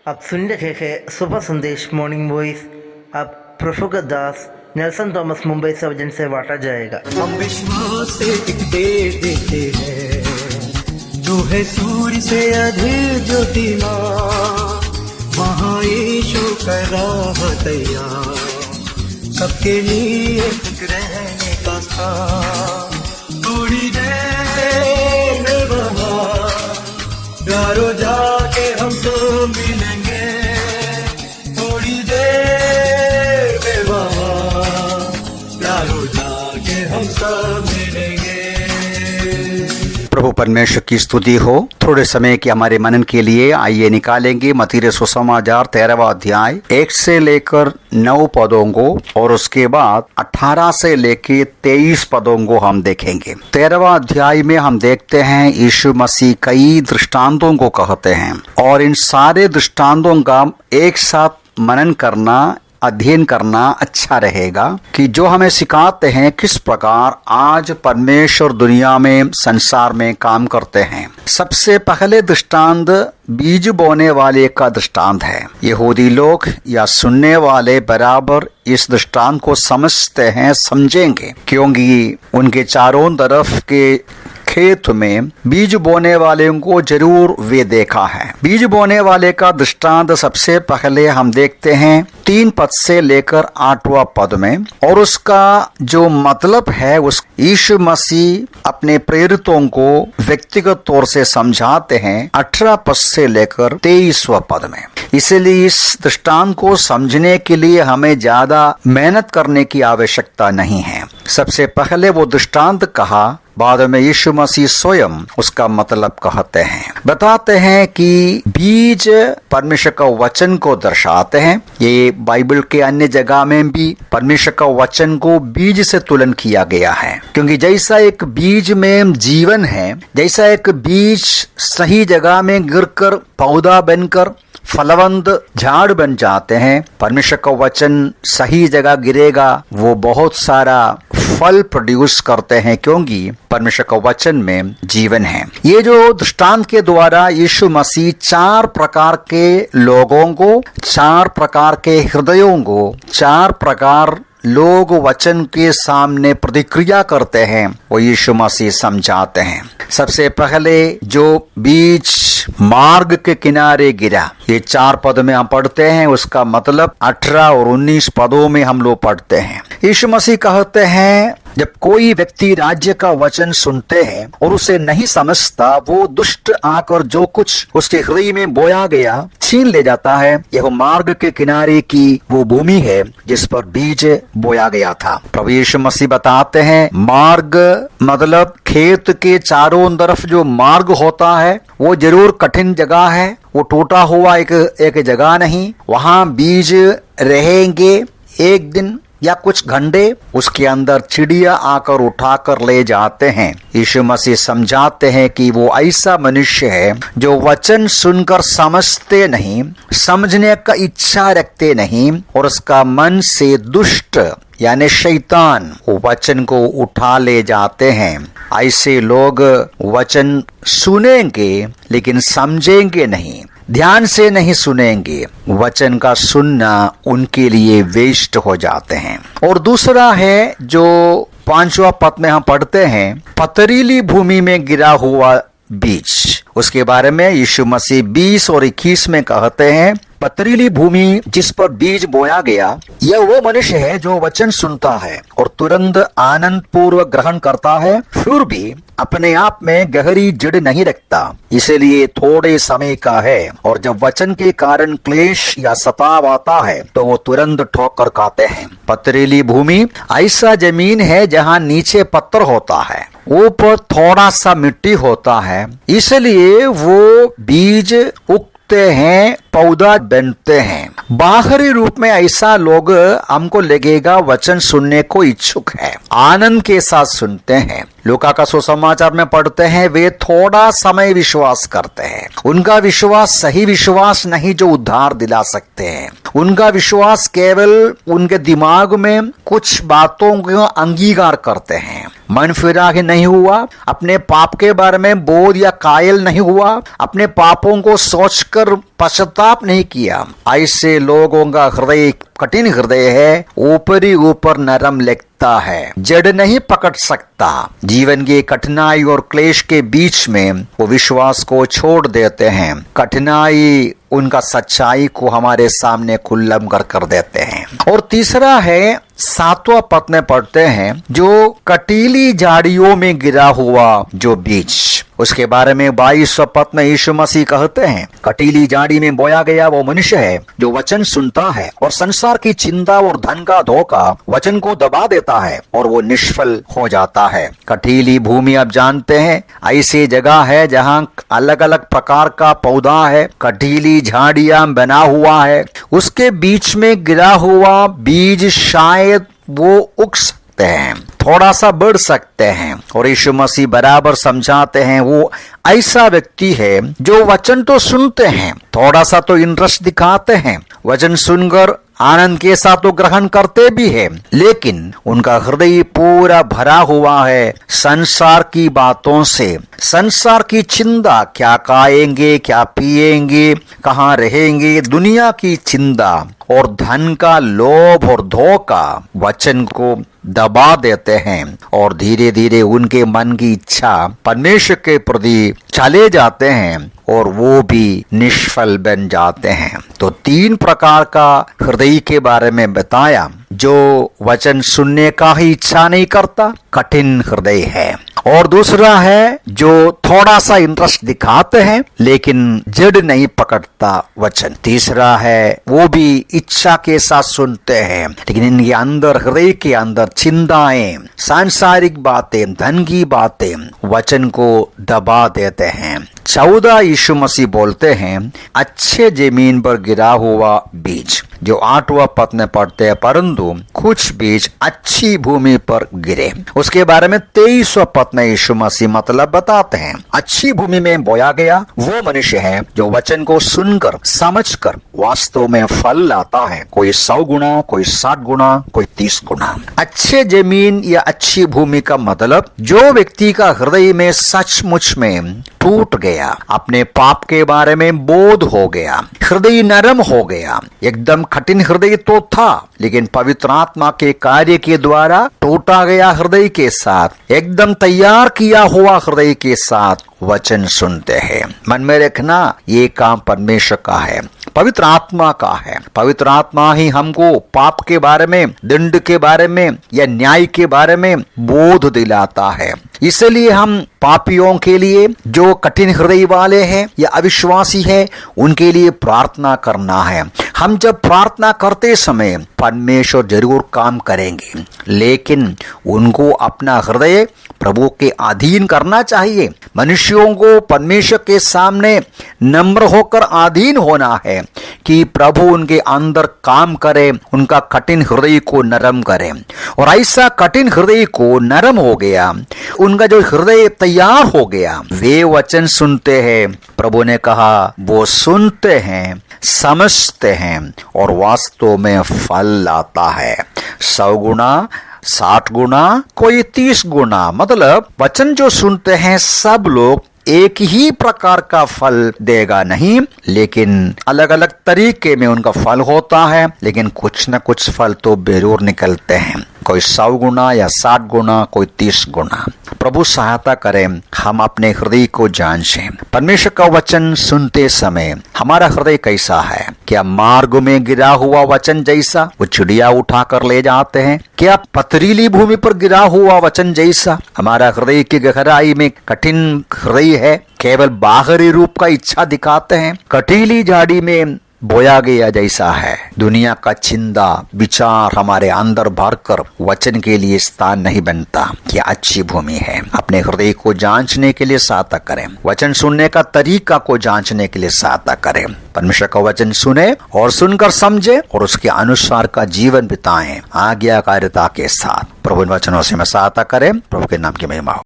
आप सुन रहे हैं सुबह संदेश मॉर्निंग वॉइस। आप प्रफुल्ल दास नेल्सन थॉमस मुंबई से वजन से बांटा जाएगा। हम विश्वास से एक देश देते हैं जो है सूर्य से अधिक ज्योतिमान, वहाँ यीशु का राह तैयार, सबके लिए एक रहने का स्थान। थोड़ी देर में वहाँ प्यारो जाके हम सब मिलेंगे, थोड़ी देर में वहाँ प्यारो जाके हम सब मिलेंगे। प्रभु परमेश्वर की स्तुति हो। थोड़े समय के हमारे मनन के लिए आइए निकालेंगे मत्ती सुसमाचार 13वां अध्याय 1 से लेकर 9 पदों को और उसके बाद 18 से लेकर 23 पदों को हम देखेंगे। 13वां अध्याय में हम देखते हैं यीशु मसीह कई दृष्टांतों को कहते हैं और इन सारे दृष्टांतों का एक साथ मनन करना, अध्ययन करना अच्छा रहेगा कि जो हमें सिखाते हैं किस प्रकार आज परमेश्वर दुनिया में, संसार में काम करते हैं। सबसे पहले दृष्टांत बीज बोने वाले का दृष्टांत है। यहूदी लोग या सुनने वाले बराबर इस दृष्टांत को समझते हैं, समझेंगे, क्योंकि उनके चारों तरफ के खेत में बीज बोने वाले को जरूर वे देखा है। बीज बोने वाले का दृष्टांत सबसे पहले हम देखते हैं 3 पद से लेकर 8वां पद में, और उसका जो मतलब है उस यीशु मसीह अपने प्रेरितों को व्यक्तिगत तौर से समझाते हैं 18 पद से लेकर 23वां पद में। इसलिए इस दृष्टांत को समझने के लिए हमें ज्यादा मेहनत करने की आवश्यकता नहीं है। सबसे पहले वो दृष्टांत कहा, बाद में यीशु मसीह स्वयं उसका मतलब कहते हैं, बताते हैं कि बीज परमेश्वर का वचन को दर्शाते हैं। ये बाइबल के अन्य जगह में भी परमेश्वर का वचन को बीज से तुलन किया गया है, क्योंकि जैसा एक बीज में जीवन है, जैसा एक बीज सही जगह में गिरकर पौधा बनकर फलवंत झाड़ बन जाते हैं, परमेश्वर का वचन सही जगह गिरेगा, वो बहुत सारा फल प्रोड्यूस करते हैं, क्योंकि परमेश्वर का वचन में जीवन है। ये जो दृष्टांत के द्वारा यीशु मसीह 4 प्रकार के लोगों को, 4 प्रकार के हृदयों को, 4 प्रकार लोग वचन के सामने प्रतिक्रिया करते हैं, वो यीशु मसीह समझाते हैं। सबसे पहले जो बीज मार्ग के किनारे गिरा, ये 4 पद में हम पढ़ते हैं, उसका मतलब 18 और 19 पदों में हम लोग पढ़ते हैं। यीशु मसीह कहते हैं जब कोई व्यक्ति राज्य का वचन सुनते हैं और उसे नहीं समझता, वो दुष्ट आकर जो कुछ उसके हृदय में बोया गया छीन ले जाता है। यह मार्ग के किनारे की वो भूमि है जिस पर बीज बोया गया था। प्रभु यीशु मसीह बताते हैं मार्ग मतलब खेत के चारों तरफ जो मार्ग होता है वो जरूर कठिन जगह है, वो टूटा हुआ एक जगह नहीं। वहां बीज रहेंगे एक दिन या कुछ घंटे, उसके अंदर चिड़िया आकर उठाकर ले जाते हैं। यीशु मसीह समझाते हैं कि वो ऐसा मनुष्य है जो वचन सुनकर समझते नहीं, समझने का इच्छा रखते नहीं, और उसका मन से दुष्ट यानी शैतान वो वचन को उठा ले जाते हैं। ऐसे लोग वचन सुनेंगे लेकिन समझेंगे नहीं, ध्यान से नहीं सुनेंगे, वचन का सुनना उनके लिए वेस्ट हो जाते हैं। और दूसरा है जो 5वां पद में हम पढ़ते हैं, पथरीली भूमि में गिरा हुआ बीज। उसके बारे में यीशु मसीह 20 और 21 में कहते हैं, पथरीली भूमि जिस पर बीज बोया गया, यह वो मनुष्य है जो वचन सुनता है और तुरंत आनंद पूर्वक ग्रहण करता है, फिर भी अपने आप में गहरी जड़ नहीं रखता, इसलिए थोड़े समय का है, और जब वचन के कारण क्लेश या सताव आता है तो वो तुरंत ठोकर खाते हैं। पथरीली भूमि ऐसा जमीन है जहाँ नीचे पत्थर होता है, ऊपर थोड़ा सा मिट्टी होता है, इसलिए वो बीज उगते हैं, पौधा बनते हैं। बाहरी रूप में ऐसा लोग हमको लगेगा वचन सुनने को इच्छुक है, आनंद के साथ सुनते हैं। लूका का सुसमाचार में पढ़ते हैं वे थोड़ा समय विश्वास करते हैं। उनका विश्वास सही विश्वास नहीं जो उद्धार दिला सकते हैं। उनका विश्वास केवल उनके दिमाग में कुछ बातों को अंगीकार करते हैं, मन फिरा ही नहीं हुआ, अपने पाप के बारे में बोध या कायल नहीं हुआ, अपने पापों को सोचकर पश्चाताप नहीं किया, ऐसे लोगों का हृदय कठिन हृदय है, ऊपर ही ऊपर नरम लगता है, जड़ नहीं पकड़ सकता। जीवन की कठिनाई और क्लेश के बीच में वो विश्वास को छोड़ देते हैं। कठिनाई उनका सच्चाई को हमारे सामने खुल्लम कर देते हैं। और तीसरा है 7वां पद में पढ़ते हैं, जो कटीली झाड़ियों में गिरा हुआ जो बीज। उसके बारे में 22वां पद में यीशु मसीह कहते हैं, कटीली झाड़ी में बोया गया वो मनुष्य है जो वचन सुनता है और संसार की चिंता और धन का धोखा वचन को दबा देता है और वो निष्फल हो जाता है। कटीली भूमि आप जानते हैं ऐसी जगह है जहाँ अलग अलग प्रकार का पौधा है, कटीली झाड़ियां बना हुआ है, उसके बीच में गिरा हुआ बीज शायद वो उग सकते हैं, थोड़ा सा बढ़ सकते हैं। और यीशु मसीह बराबर समझाते हैं वो ऐसा व्यक्ति है जो वचन तो सुनते हैं, थोड़ा सा तो इंटरेस्ट दिखाते हैं, वचन सुनकर आनंद के साथ तो ग्रहण करते भी है, लेकिन उनका हृदय पूरा भरा हुआ है संसार की बातों से, संसार की चिंता, क्या खाएंगे, क्या पिएंगे, कहाँ रहेंगे, दुनिया की चिंता और धन का लोभ और धोखा वचन को दबा देते हैं और धीरे धीरे उनके मन की इच्छा परमेश्वर के प्रति चले जाते हैं और वो भी निष्फल बन जाते हैं। तो 3 प्रकार का हृदय के बारे में बताया, जो वचन सुनने का ही इच्छा नहीं करता, कठिन हृदय है। और दूसरा है जो थोड़ा सा इंटरेस्ट दिखाते हैं लेकिन जड़ नहीं पकड़ता वचन। तीसरा है वो भी इच्छा के साथ सुनते हैं लेकिन इनके अंदर, हृदय के अंदर चिंताएं, सांसारिक बातें, धन की बातें वचन को दबा देते हैं। 14 यीशु मसीह बोलते हैं अच्छे जमीन पर गिरा हुआ बीज, जो 8वां पद में पढ़ते हैं, परंतु कुछ बीज अच्छी भूमि पर गिरे। उसके बारे में 23वां पद में यीशु मसीह मतलब बताते हैं, अच्छी भूमि में बोया गया वो मनुष्य है जो वचन को सुनकर समझकर वास्तव में फल लाता है, कोई 100 गुना, कोई 60 गुना, कोई 30 गुना। अच्छे जमीन या अच्छी भूमि का मतलब जो व्यक्ति का हृदय में सचमुच में टूट गया, अपने पाप के बारे में बोध हो गया, हृदय नरम हो गया। एकदम कठिन हृदय तो था लेकिन पवित्र आत्मा के कार्य के द्वारा टूटा गया हृदय के साथ, एकदम तैयार किया हुआ हृदय के साथ वचन सुनते हैं। मन में रखना ये काम परमेश्वर का है, पवित्र आत्मा का है। पवित्र आत्मा ही हमको पाप के बारे में, दंड के बारे में या न्याय के बारे में बोध दिलाता है। इसलिए हम पापियों के लिए, जो कठिन हृदय वाले हैं या अविश्वासी है, उनके लिए प्रार्थना करना है। हम जब प्रार्थना करते समय परमेश्वर जरूर काम करेंगे, लेकिन उनको अपना हृदय प्रभु के अधीन करना चाहिए। मनुष्यों को परमेश्वर के सामने नम्र होकर अधीन होना है कि प्रभु उनके अंदर काम करे, उनका कठिन हृदय को नरम करे। और ऐसा कठिन हृदय को नरम हो गया, उनका जो हृदय तैयार हो गया, वे वचन सुनते हैं। प्रभु ने कहा वो सुनते हैं, समझते हैं और वास्तव में फल लाता है, 100 गुना, 60 गुना, कोई 30 गुना। मतलब वचन जो सुनते हैं सब लोग एक ही प्रकार का फल देगा नहीं, लेकिन अलग अलग तरीके में उनका फल होता है, लेकिन कुछ न कुछ फल तो जरूर निकलते हैं, कोई 100 गुना या 60 गुना, कोई 30 गुना। प्रभु सहायता करें, हम अपने हृदय को जांचें। परमेश्वर का वचन सुनते समय हमारा हृदय कैसा है? क्या मार्ग में गिरा हुआ वचन जैसा वो चिड़िया उठा कर ले जाते हैं? क्या पथरीली भूमि पर गिरा हुआ वचन जैसा हमारा हृदय की गहराई में कठिन हृदय है, केवल बाहरी रूप का इच्छा दिखाते हैं? कटीली झाड़ी में बोया गया जैसा है, दुनिया का चिंता विचार हमारे अंदर भरकर वचन के लिए स्थान नहीं बनता। क्या अच्छी भूमि है? अपने हृदय को जांचने के लिए सहायता करें, वचन सुनने का तरीका को जांचने के लिए सहायता करें। परमेश्वर का वचन सुने और सुनकर समझे और उसके अनुसार का जीवन बिताएं आज्ञाकारिता के साथ। प्रभु इन वचनों से मैं सहायता करें। प्रभु के नाम की महिमा हो।